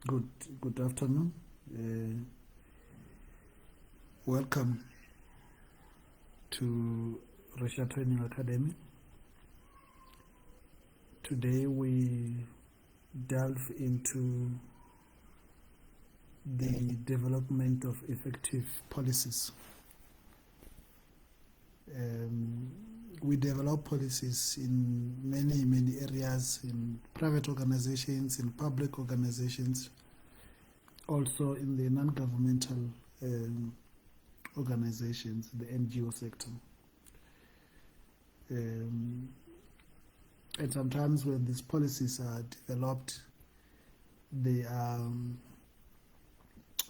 Good afternoon. Welcome to Risha Training Academy. Today we delve into the development of effective policies. We develop policies in many areas, in private organizations, in public organizations, also in the non-governmental organizations, the NGO sector. And sometimes when these policies are developed, they are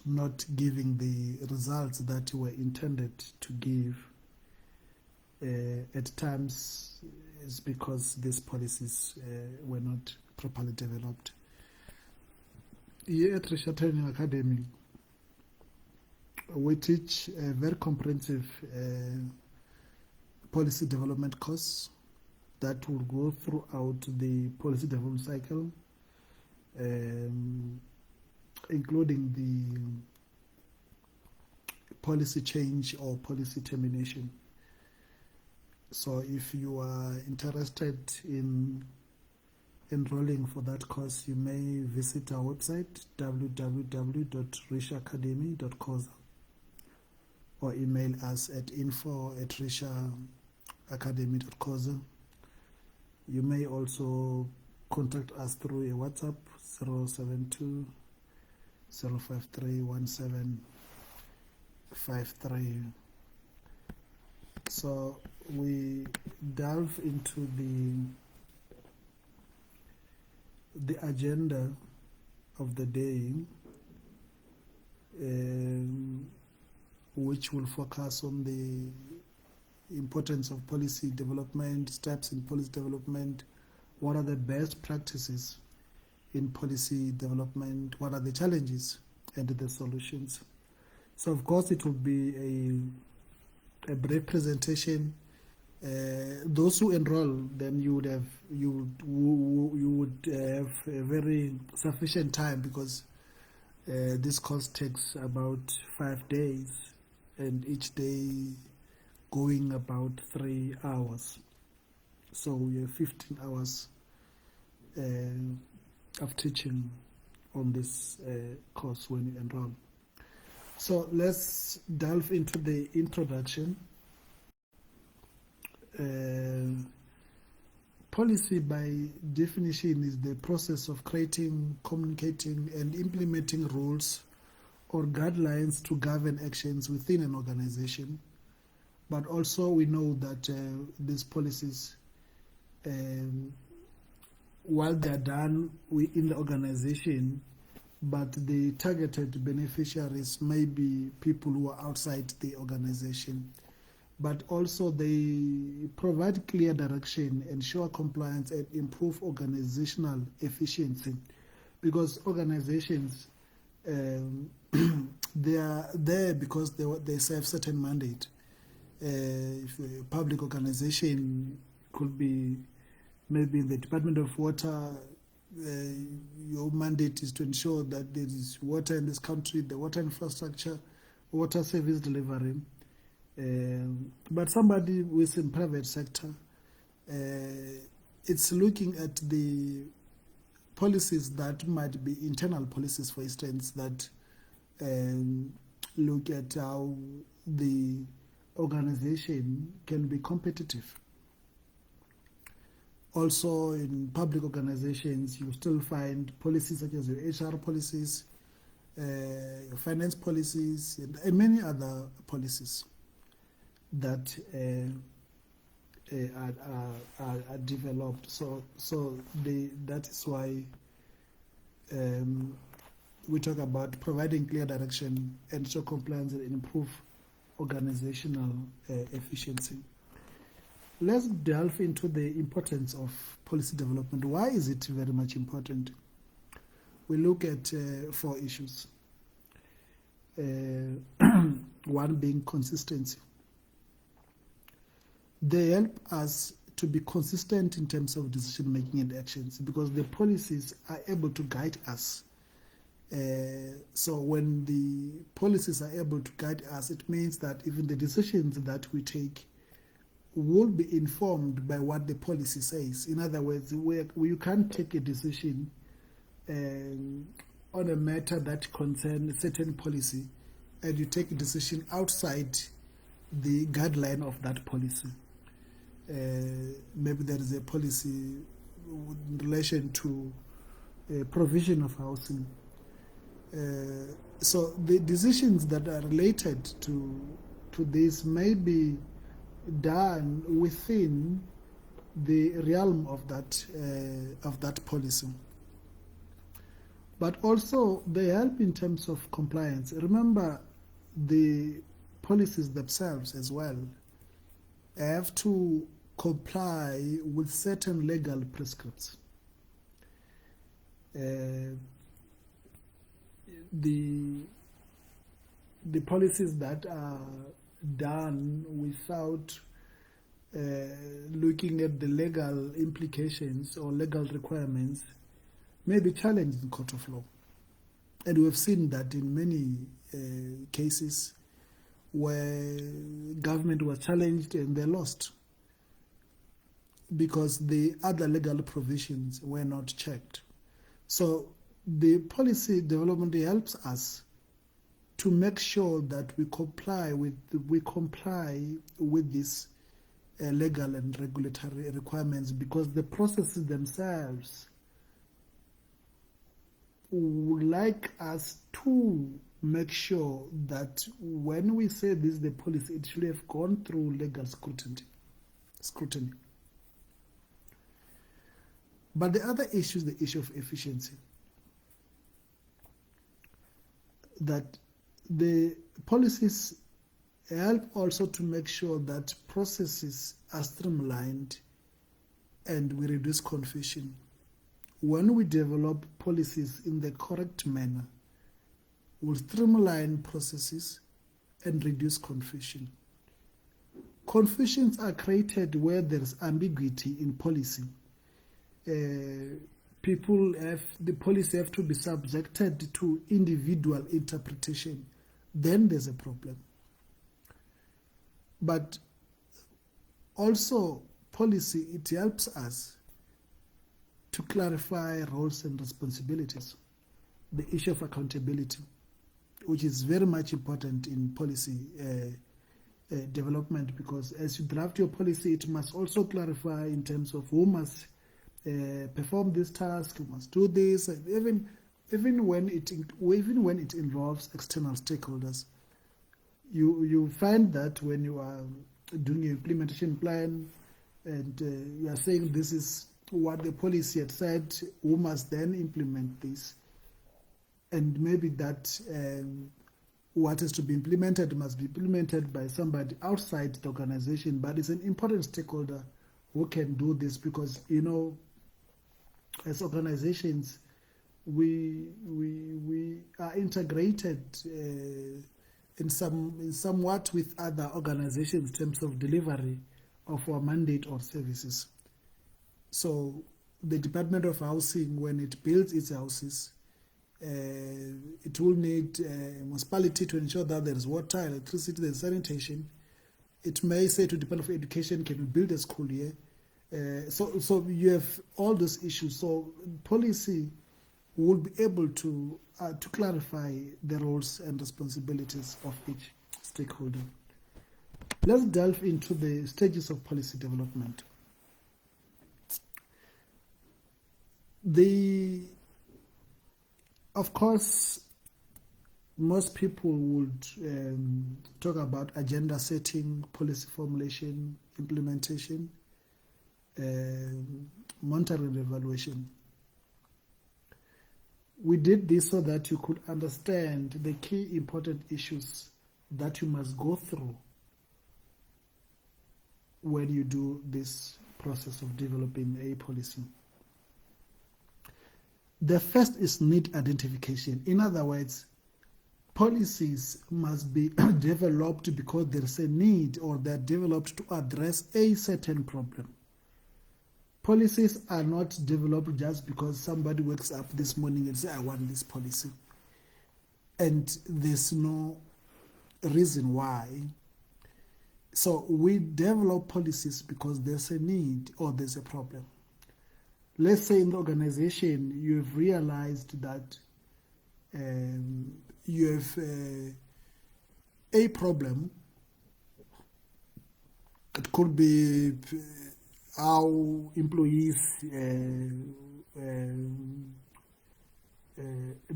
not giving the results that were intended to give. At times, it's because these policies were not properly developed. Here at Risha Training Academy, we teach a very comprehensive policy development course that will go throughout the policy development cycle, including the policy change or policy termination. So if you are interested in enrolling for that course, you may visit our website www.rishaacademy.coza or email us at info@rishaacademy.coza. You may also contact us through a WhatsApp 072 053 1753. So we delve into the agenda of the day, which will focus on the importance of policy development, steps in policy development, what are the best practices in policy development, what are the challenges and the solutions. So of course it will be a brief presentation. Those who enroll, then you would have a very sufficient time, because this course takes about 5 days, and each day going about 3 hours. So we have 15 hours of teaching on this course when you enroll. So let's delve into the introduction. Policy, by definition, is the process of creating, communicating, and implementing rules or guidelines to govern actions within an organization. But also we know that these policies, while they are done in the organization, but the targeted beneficiaries may be people who are outside the organization. But also they provide clear direction, ensure compliance, and improve organizational efficiency. Because organizations, they are there because they serve certain mandate. If a public organization could be maybe in the Department of Water, your mandate is to ensure that there is water in this country, the water infrastructure, water service delivery. But somebody who is in private sector, it's looking at the policies that might be internal policies, for instance, that look at how the organization can be competitive. Also, in public organizations, you still find policies such as your HR policies, your finance policies, and many other policies that are developed. So that is why we talk about providing clear direction, ensure compliance, and improve organizational efficiency. Let's delve into the importance of policy development. Why is it very much important? We look at 4 issues. One being consistency. They help us to be consistent in terms of decision making and actions, because the policies are able to guide us So when the policies are able to guide us, it means that even the decisions that we take will be informed by what the policy says. In other words, you can't take a decision on a matter that concerns a certain policy and you take a decision outside the guideline of that policy. Maybe there is a policy in relation to provision of housing. So the decisions that are related to this may be done within the realm of that policy. But also they help in terms of compliance. Remember, the policies themselves as well have to comply with certain legal prescripts. The policies that are done without looking at the legal implications or legal requirements may be challenged in court of law. And we have seen that in many cases where government was challenged and they lost because the other legal provisions were not checked. So the policy development helps us to make sure that we comply with these legal and regulatory requirements, because the processes themselves would like us to make sure that when we say this is the policy, it should have gone through legal scrutiny. But the other issue is the issue of efficiency. That the policies help also to make sure that processes are streamlined and we reduce confusion. When we develop policies in the correct manner, we'll streamline processes and reduce confusion. Confusions are created where there's ambiguity in policy. The policy have to be subjected to individual interpretation. Then there's a problem. But also policy, it helps us to clarify roles and responsibilities. The issue of accountability, which is very much important in policy development, because as you draft your policy, it must also clarify in terms of who must perform this task, who must do this, even when it involves external stakeholders. You find that when you are doing your implementation plan and you are saying this is what the policy had said, who must then implement this, and maybe that what is to be implemented must be implemented by somebody outside the organization, but it's an important stakeholder who can do this, because as organizations we are integrated in somewhat with other organizations in terms of delivery of our mandate or services. So the Department of Housing, when it builds its houses, it will need a municipality to ensure that there is water, electricity, there is sanitation. It may say to the Department of Education, can we build a school here? So you have all those issues. So policy will be able to clarify the roles and responsibilities of each stakeholder. Let's delve into the stages of policy development. Of course, most people would talk about agenda setting, policy formulation, implementation, monitoring and evaluation. We did this so that you could understand the key important issues that you must go through when you do this process of developing a policy. The first is need identification. In other words, policies must be developed because there is a need, or they're developed to address a certain problem. Policies are not developed just because somebody wakes up this morning and says, I want this policy. and there's no reason why. So we develop policies because there's a need or there's a problem. Let's say in the organization you've realized that you have a problem. It could be how employees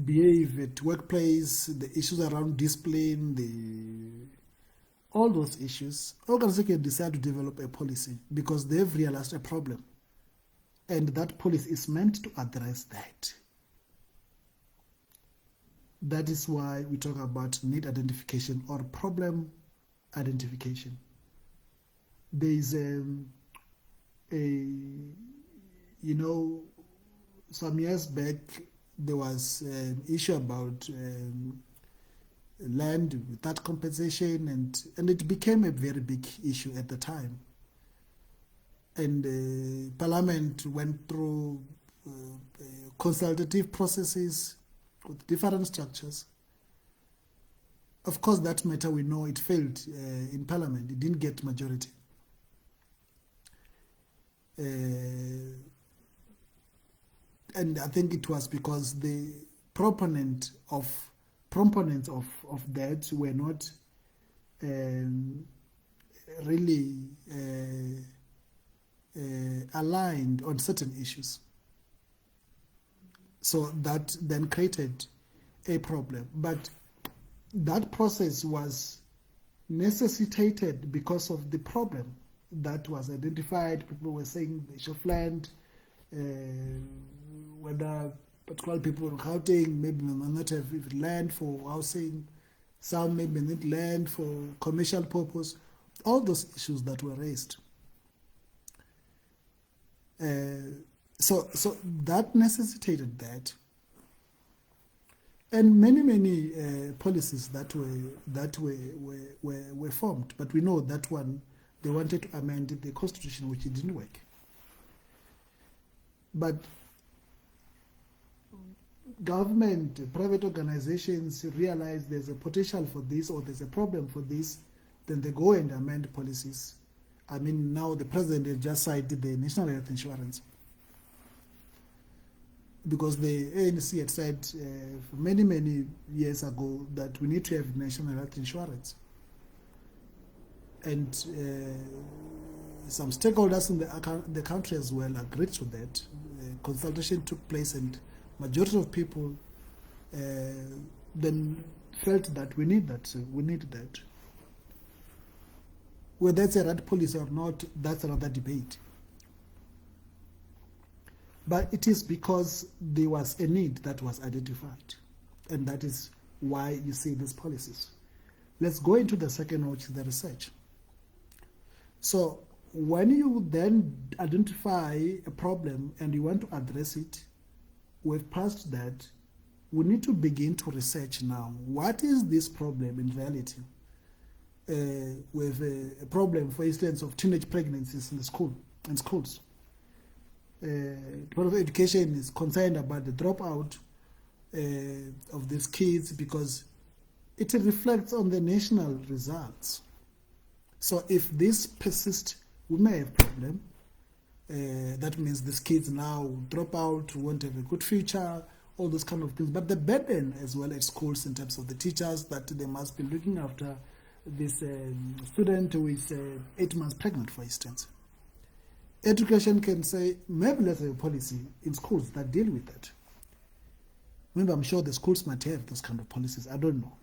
behave at workplace, the issues around discipline, all those issues. Organization can decide to develop a policy because they've realized a problem, and that policy is meant to address that. That is why we talk about need identification or problem identification. There is some years back, there was an issue about land without compensation, and it became a very big issue at the time. And Parliament went through consultative processes with different structures. Of course, that matter, we know it failed in Parliament. It didn't get majority. And I think it was because the proponents of that were not really aligned on certain issues. So that then created a problem. But that process was necessitated because of the problem that was identified. People were saying the issue of land, whether particular people in Gauteng maybe may not have land for housing, some maybe need land for commercial purpose, all those issues that were raised. So that necessitated that, and many policies that were formed. But we know that one, they wanted to amend the constitution, which it didn't work. But government, private organizations realize there's a potential for this or there's a problem for this, then they go and amend policies. I mean, now the president has just cited the national health insurance, because the ANC had said many years ago that we need to have national health insurance. And some stakeholders in the country as well agreed to that. Consultation took place, and majority of people then felt that we need that. We need that. Whether that's a right policy or not, that's another debate. But it is because there was a need that was identified, and that is why you see these policies. Let's go into the second, which is the research. So when you then identify a problem and you want to address it, we've passed that. We need to begin to research now. What is this problem in reality? With a problem, for instance, of teenage pregnancies in schools. Department of Education is concerned about the dropout of these kids because it reflects on the national results. So if this persists, we may have a problem. That means these kids now drop out, won't have a good future, all those kind of things. But the burden as well at schools in terms of the teachers, that they must be looking after this student who is 8 months pregnant, for instance. Education can say, maybe let's have a policy in schools that deal with that. Maybe I'm sure the schools might have those kind of policies. I don't know.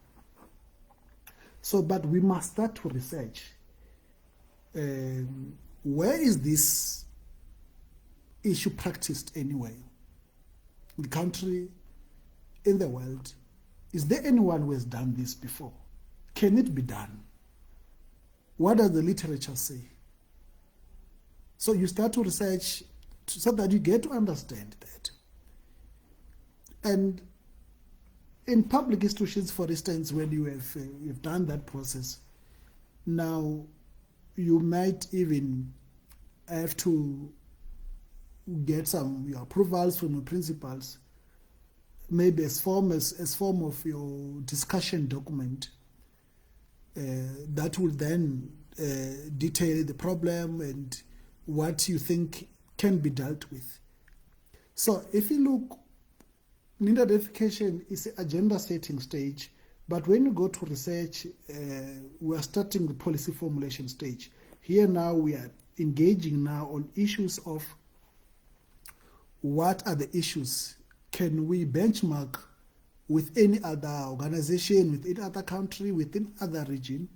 So, but we must start to research. Where is this issue practiced anyway? In the country, in the world? Is there anyone who has done this before? Can it be done? What does the literature say? So you start to research so that you get to understand that. And in public institutions, for instance, when you've done that process, now you might even have to get some approvals from the principals maybe as form of your discussion document that will then detail the problem and what you think can be dealt with. So if you look, need identification is the agenda setting stage, but when you go to research, we are starting the policy formulation stage. Here now we are engaging now on issues of what are the issues. Can we benchmark with any other organization, with any other country, within other region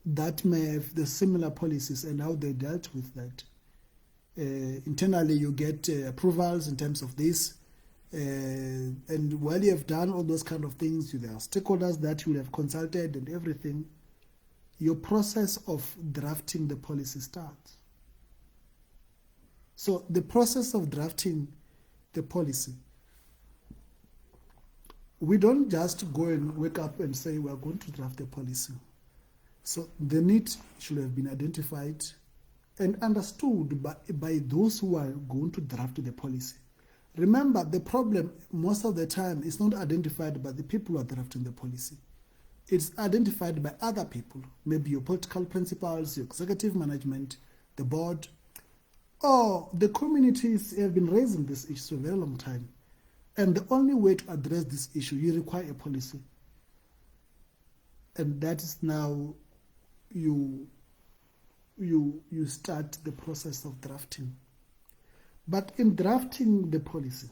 that may have the similar policies and how they dealt with that? Internally, you get approvals in terms of this. And while you have done all those kind of things, there are stakeholders that you will have consulted and everything, your process of drafting the policy starts. So the process of drafting the policy, we don't just go and wake up and say we are going to draft a policy. So the need should have been identified and understood by those who are going to draft the policy. Remember, the problem most of the time is not identified by the people who are drafting the policy. It's identified by other people, maybe your political principals, your executive management, the board, or the communities have been raising this issue for a very long time. And the only way to address this issue, you require a policy. And that is now you start the process of drafting. But in drafting the policy,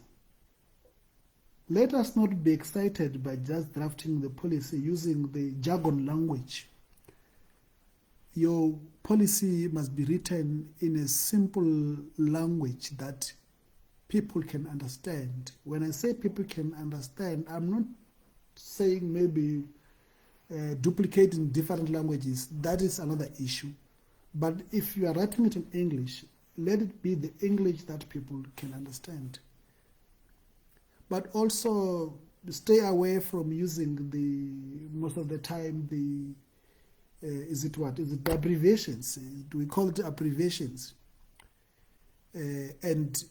let us not be excited by just drafting the policy using the jargon language. Your policy must be written in a simple language that people can understand. When I say people can understand, I'm not saying maybe duplicating different languages. That is another issue. But if you are writing it in English, let it be the English that people can understand. But also stay away from using most of the time, is it abbreviations? Do we call it abbreviations? And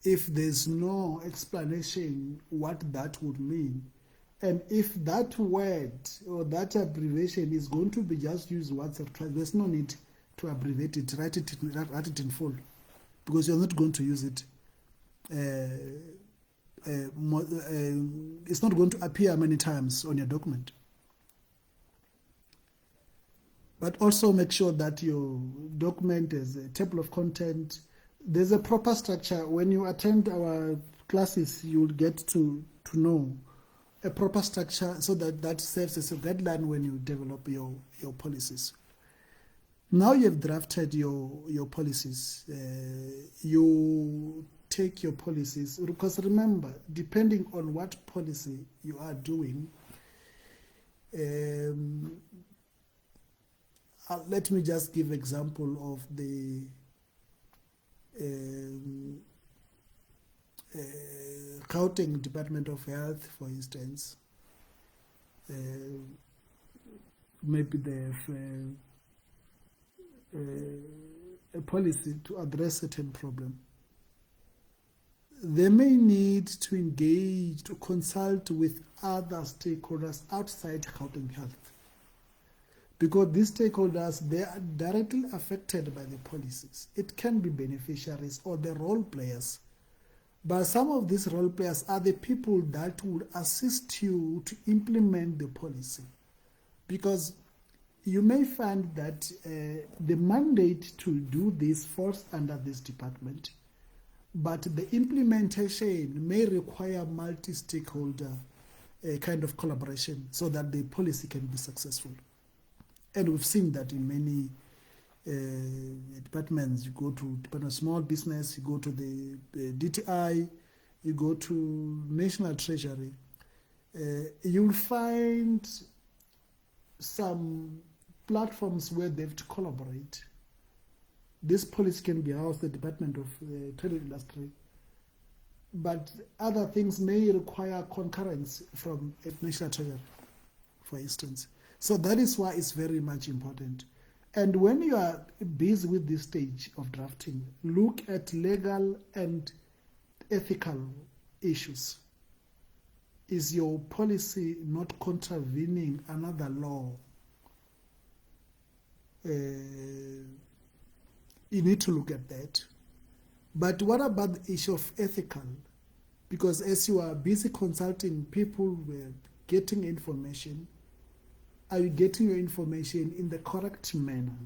if there's no explanation what that would mean, and if that word or that abbreviation is going to be just used once or twice, there's no need to abbreviate it, write it in full, because you're not going to use it. It's not going to appear many times on your document. But also make sure that your document has a table of content. There's a proper structure. When you attend our classes, you'll get to know a proper structure so that serves as a guideline when you develop your policies. Now you've drafted your policies. You take your policies, because remember, depending on what policy you are doing, let me just give example of the Gauteng Department of Health, for instance. Maybe they have a policy to address certain problem. They may need to engage, to consult with other stakeholders outside Gauteng Health, because these stakeholders, they are directly affected by the policies. It can be beneficiaries or the role players, but some of these role players are the people that will assist you to implement the policy, because you may find that the mandate to do this falls under this department, but the implementation may require multi-stakeholder kind of collaboration so that the policy can be successful. And we've seen that in many departments. You go to Department of Small Business, you go to the DTI, you go to National Treasury, you'll find some platforms where they have to collaborate. This policy can be housed at the Department of Trade and Industry, but other things may require concurrence from National Treasury, for instance. So that is why it's very much important. And when you are busy with this stage of drafting, look at legal and ethical issues. is your policy not contravening another law? You need to look at that. But what about the issue of ethical? Because as you are busy consulting people with getting information, are you getting your information in the correct manner?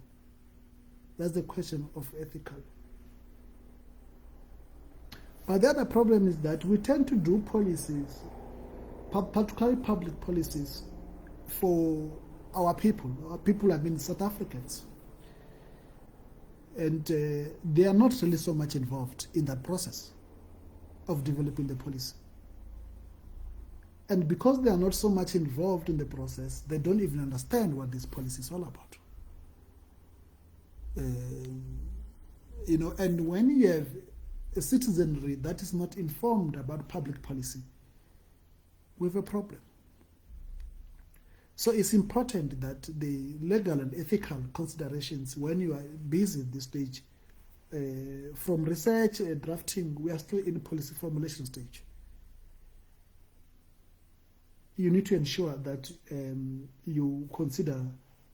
That's the question of ethical. But the other problem is that we tend to do policies, particularly public policies, for our people. Our people have been South Africans. And they are not really so much involved in that process of developing the policy. And because they are not so much involved in the process, they don't even understand what this policy is all about. And when you have a citizenry that is not informed about public policy, we have a problem. So it's important that the legal and ethical considerations, when you are busy at this stage, from research, drafting, we are still in policy formulation stage. You need to ensure that you consider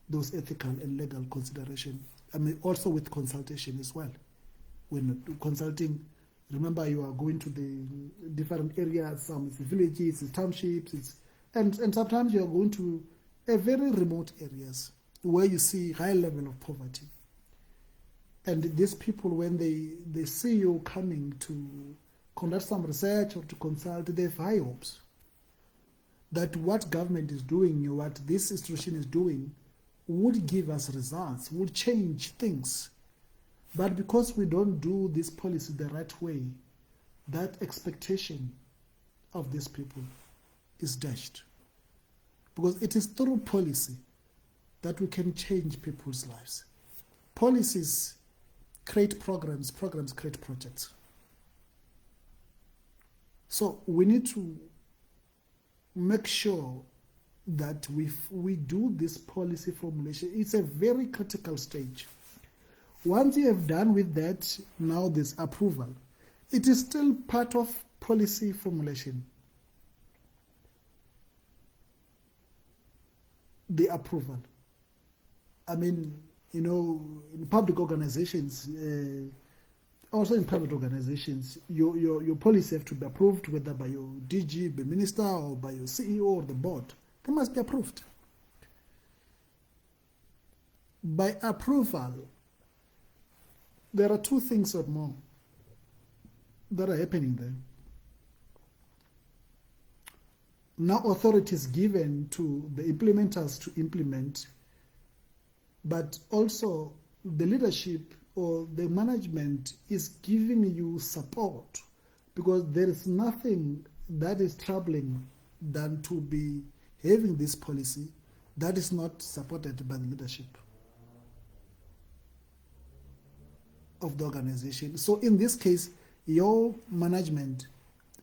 those ethical and legal considerations. I mean, also with consultation as well. When consulting, remember you are going to the different areas, some it's villages, it's townships, and sometimes you are going to very remote areas where you see high level of poverty. And these people, when they see you coming to conduct some research or to consult, they have high hopes that what government is doing, or what this institution is doing, would give us results, would change things. But because we don't do this policy the right way, that expectation of these people is dashed. Because it is through policy that we can change people's lives. Policies create programs, programs create projects. So we need to make sure that we do this policy formulation. It's a very critical stage. Once you have done with that, now there's approval. It is still part of policy formulation. The approval. I mean, in public organizations, also in private organizations, your policy have to be approved, whether by your DG, the minister, or by your CEO or the board. They must be approved. By approval, there are two things or more that are happening there. Now authority is given to the implementers to implement, but also the leadership or the management is giving you support, because there is nothing that is troubling than to be having this policy that is not supported by the leadership of the organization. So in this case, your management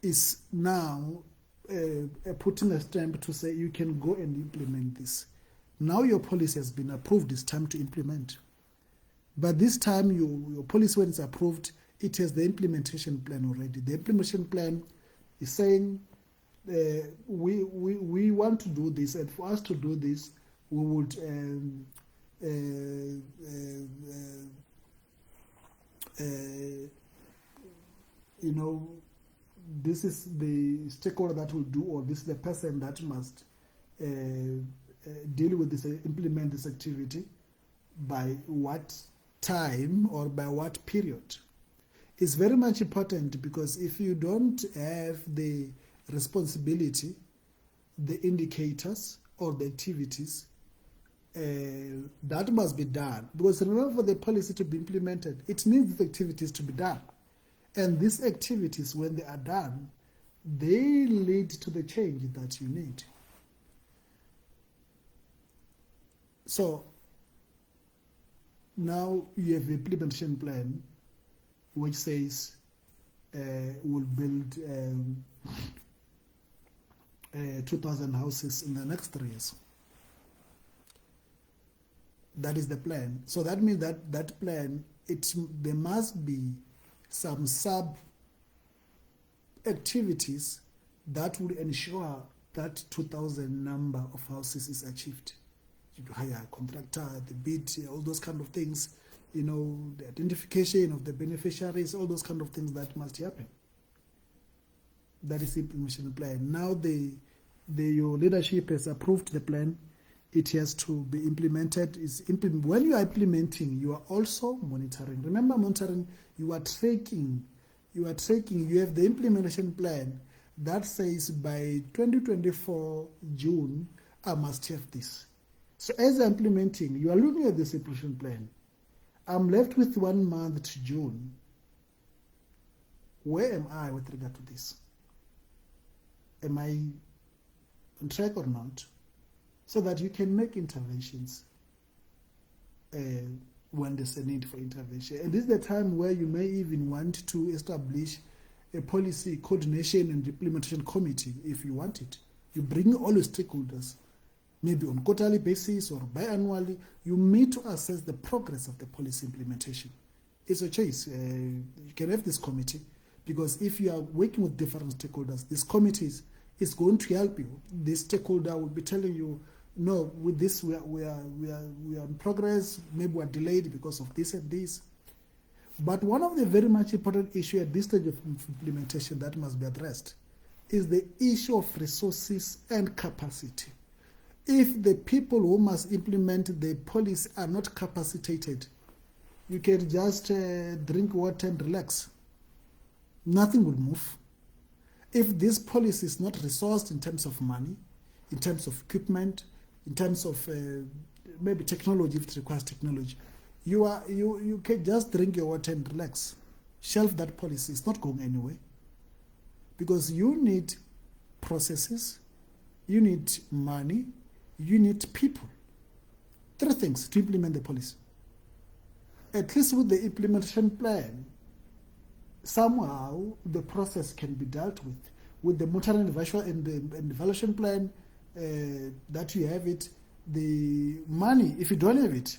is now putting a stamp to say you can go and implement this. Now your policy has been approved, it's time to implement. But this time your policy, when it's approved, it has the implementation plan already. The implementation plan is saying we want to do this, and for us to do this, we would this is the stakeholder that will do, or this is the person that must deal with this, implement this activity by what time or by what period. It's very much important, because if you don't have the responsibility, the indicators or the activities, that must be done. Because remember, for the policy to be implemented, it needs the activities to be done. And these activities, when they are done, they lead to the change that you need. So now you have an implementation plan which says we'll build 2,000 houses in the next 3 years. That is the plan. So that means that plan, there must be some sub activities that would ensure that 2,000 number of houses is achieved. You hire a contractor, the bid, all those kind of things, you know, the identification of the beneficiaries, all those kind of things that must happen. That is the implementation plan. Now your leadership has approved the plan. It has to be implemented. When you are implementing, you are also monitoring. Remember, monitoring, you are tracking. You have the implementation plan that says by 2024 June, I must have this. So as I'm implementing, you are looking at this implementation plan. I'm left with 1 month to June. Where am I with regard to this? Am I on track or not? So that you can make interventions when there's a need for intervention. And this is the time where you may even want to establish a policy coordination and implementation committee if you want it. You bring all the stakeholders, maybe on quarterly basis or biannually. You meet to assess the progress of the policy implementation. It's a choice. You can have this committee, because if you are working with different stakeholders, this committee is going to help you. This stakeholder will be telling you, no, with this we are in progress, maybe we are delayed because of this and this. But one of the very much important issues at this stage of implementation that must be addressed is the issue of resources and capacity. If the people who must implement the policy are not capacitated, you can just drink water and relax. Nothing will move. If this policy is not resourced in terms of money, in terms of equipment, in terms of maybe technology, if it requires technology, you can just drink your water and relax. Shelf that policy. It's not going anywhere. Because you need processes, you need money, you need people. 3 things to implement the policy. At least with the implementation plan, somehow the process can be dealt with. With the monitoring and the evaluation plan, that you have it, the money, if you don't have it,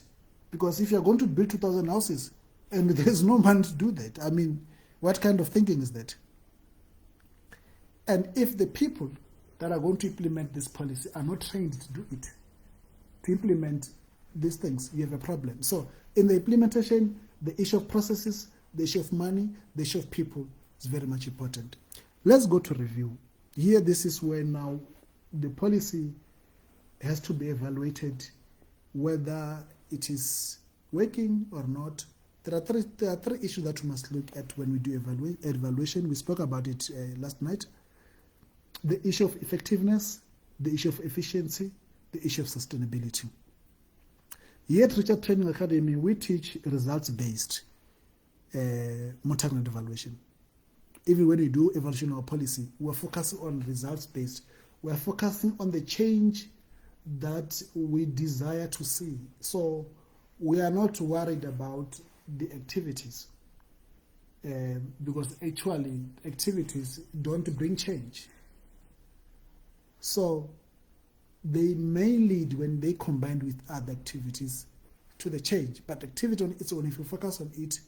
because if you're going to build 2,000 houses and there's no money to do that, I mean, what kind of thinking is that? And if the people that are going to implement this policy are not trained to do it, to implement these things, you have a problem. So in the implementation, the issue of processes, the issue of money, the issue of people is very much important. Let's go to review. Here, this is where now the policy has to be evaluated, whether it is working or not. There are three issues that we must look at when we do evaluation. We spoke about it last night. The issue of effectiveness, the issue of efficiency, the issue of sustainability. Here at Richard Training Academy, we teach results-based monitoring and evaluation. Even when we do evaluation of our policy, we're focusing on results-based. We're focusing on the change that we desire to see. So we are not worried about the activities, because actually activities don't bring change. So they may lead, when they combined with other activities, to the change. But activity on its own, if you focus on it,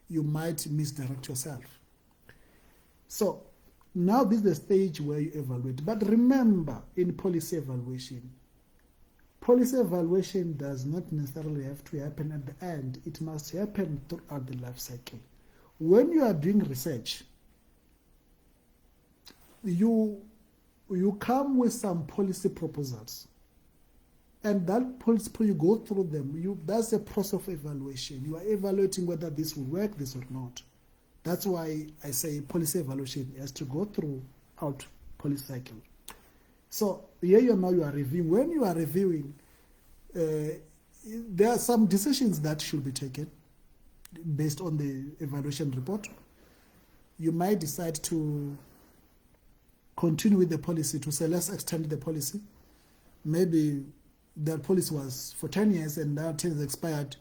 you might misdirect yourself. So now this is the stage where you evaluate. But remember, in policy evaluation does not necessarily have to happen at the end. It must happen throughout the life cycle. When you are doing research, you come with some policy proposals, and that policy, you go through them. That's a process of evaluation. You are evaluating whether this will work, this or not. That's why I say policy evaluation has to go throughout policy cycle. So here you are reviewing. When you are reviewing, there are some decisions that should be taken based on the evaluation report. You might decide to continue with the policy, to say let's extend the policy. Maybe the policy was for 10 years and now 10 years expired,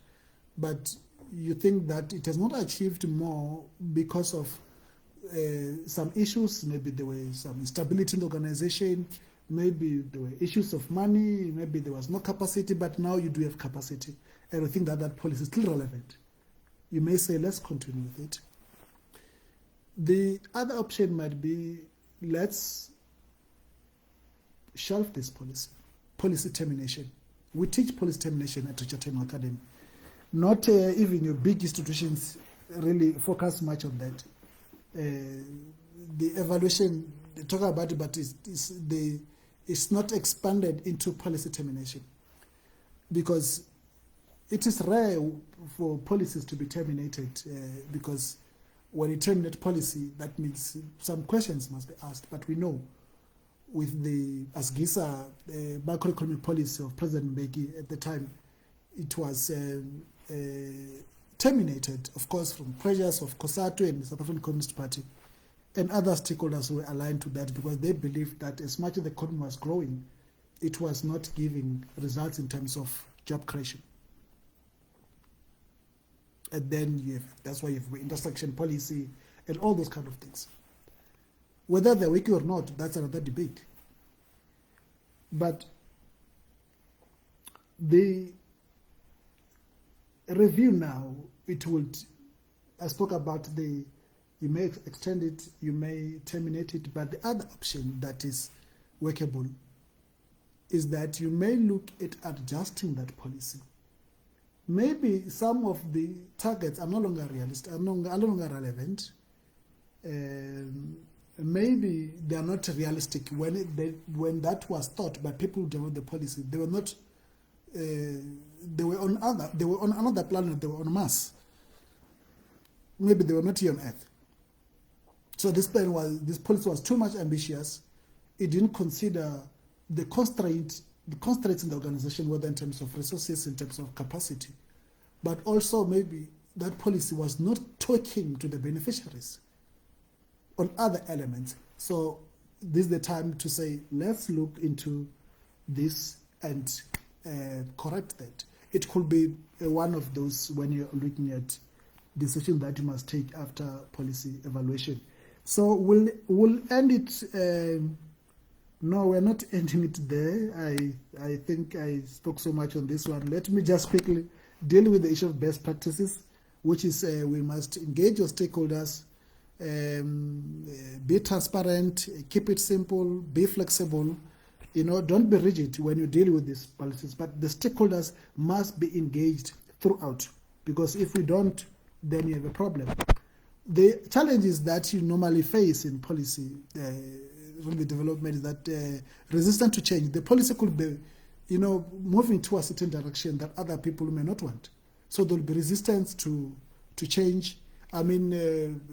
but you think that it has not achieved more because of some issues. Maybe there was some instability in the organization, maybe there were issues of money, maybe there was no capacity, but now you do have capacity, and you think that that policy is still relevant. You may say, let's continue with it. The other option might be, let's shelve this policy termination. We teach policy termination at Richard Tenwa Academy. Not even your big institutions really focus much on that. The evaluation, they talk about it, but it's not expanded into policy termination, because it is rare for policies to be terminated, because when you terminate policy, that means some questions must be asked. But we know with the ASGISA macroeconomic policy of President Mbeki at the time, it was terminated, of course, from pressures of COSATU and the South African Communist Party, and other stakeholders were aligned to that, because they believed that as much as the economy was growing, it was not giving results in terms of job creation. And then that's why you have intersection policy and all those kind of things. Whether they're working or not, that's another debate. But the review now, it would, I spoke about you may extend it, you may terminate it, but the other option that is workable is that you may look at adjusting that policy. Maybe some of the targets are no longer realistic, are no longer relevant. Maybe they are not realistic. When that was thought by people who developed the policy, they were not. They were on another planet. They were on Mars. Maybe they were not here on Earth. So this policy was too much ambitious. It didn't consider the constraints in the organization, whether in terms of resources, in terms of capacity, but also maybe that policy was not talking to the beneficiaries on other elements. So this is the time to say, let's look into this and correct that. It could be one of those when you're looking at decisions that you must take after policy evaluation. So we'll end it. No, we're not ending it there. I think I spoke so much on this one. Let me just quickly deal with the issue of best practices, which is we must engage your stakeholders, be transparent, keep it simple, be flexible. Don't be rigid when you deal with these policies, but the stakeholders must be engaged throughout, because if we don't, then you have a problem. The challenges that you normally face in policy the development is that resistance to change. The policy could be, moving to a certain direction that other people may not want. So there will be resistance to change. I mean,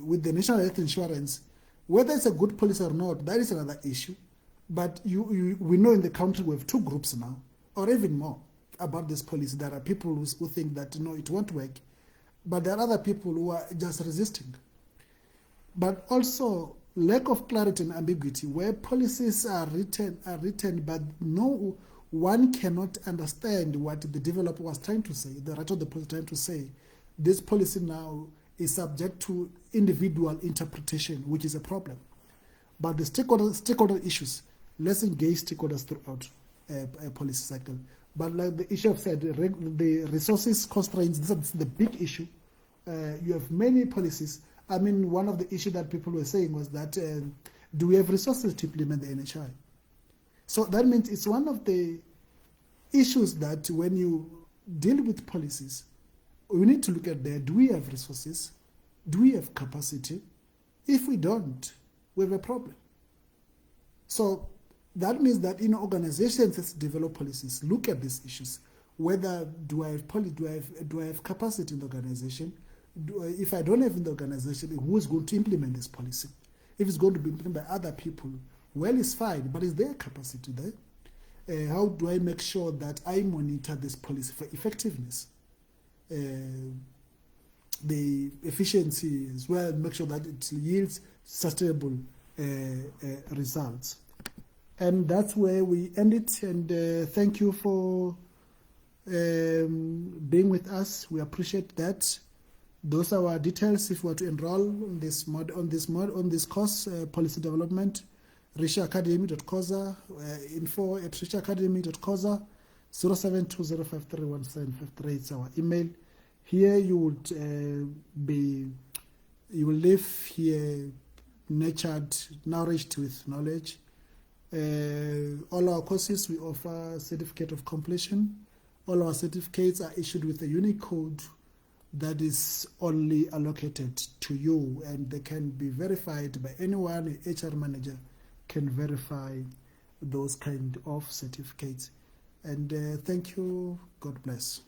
with the national health insurance, whether it's a good policy or not, that is another issue. But we know in the country we have two groups now, or even more, about this policy. There are people who think that it won't work, but there are other people who are just resisting. But also lack of clarity and ambiguity, where policies are written, but no one cannot understand what the developer was trying to say, the writer of the policy trying to say. This policy now is subject to individual interpretation, which is a problem. But the stakeholder issues, let's engage stakeholders throughout a policy cycle. But like the issue I've said, the resources constraints, this is the big issue. You have many policies. I mean, one of the issues that people were saying was that, do we have resources to implement the NHI? So that means it's one of the issues that when you deal with policies, we need to look at there, do we have resources? Do we have capacity? If we don't, we have a problem. So that means that organizations that develop policies look at these issues. Whether do I have capacity in the organization? If I don't have in the organization, who is going to implement this policy? If it's going to be implemented by other people, well, it's fine, but is there capacity there? How do I make sure that I monitor this policy for effectiveness? The efficiency as well, make sure that it yields sustainable results. And that's where we end it. And thank you for being with us. We appreciate that. Those are our details if you want to enroll on this course, policy development, richacademy.coza, info@richacademy.coza, 0720531753 is our email. Here you would you will live here nurtured, nourished with knowledge, All our courses, we offer certificate of completion. All our certificates are issued with a unique code that is only allocated to you, and they can be verified by anyone. A HR manager can verify those kind of certificates. And thank you. God bless.